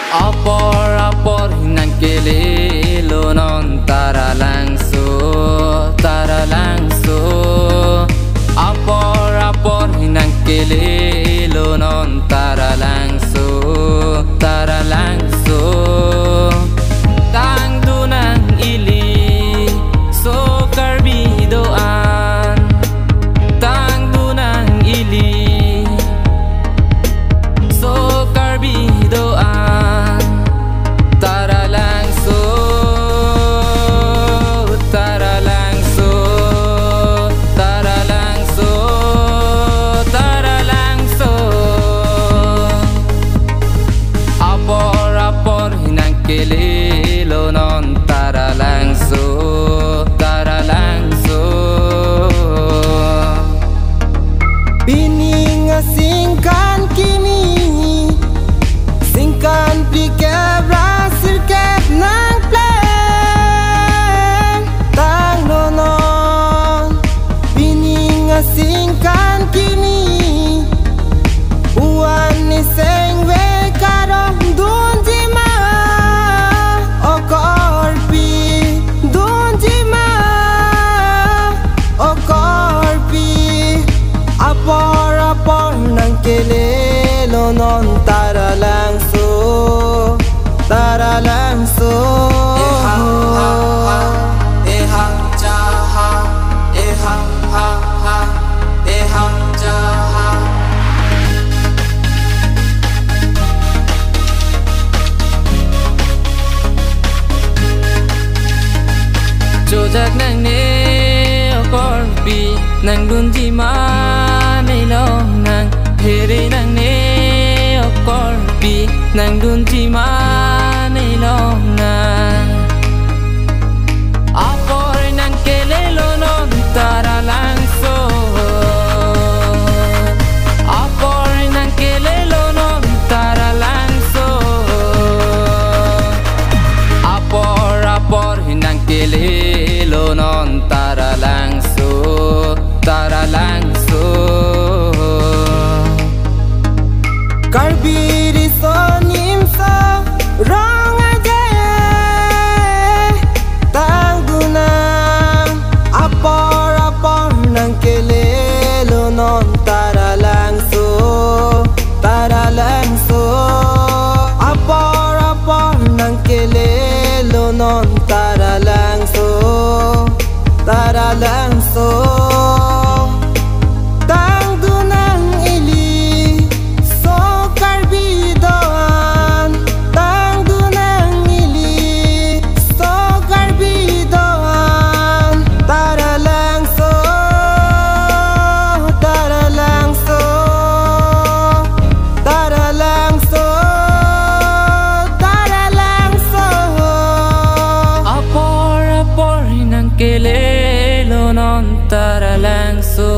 Apor hinang kelelo non tara langso Apor hinang kelelo non tara langso Tang dunang ili so karbidoan Tang dunang ili so karbidoan Tara langso Apor hinang kelelo non tara langso Piningasingkan kini Singkan plikebra sirket nang plan Tang nonon Piningasingkan kini Uwan ni sengwe karong dunjima Okorpi dunjima Okorpi Apor nang kelelo non tara langso Jojak nang ne okorpi nang dunjima Nailong nang here nang ne okorpi nang dunjima nailong nang Apor nang kelelo non tara langso Apor nang kelelo non tara langso Apor nang kelelo non tara langso Karbiri sonim sa rong aja Tang dunang Apor nang kelelo non tara langso Apor nang kelelo non tara langso Tang dunang ili so karbidoan Tang dunang ili so karbidoan Tara langso Apor hinang kelelo non tara langso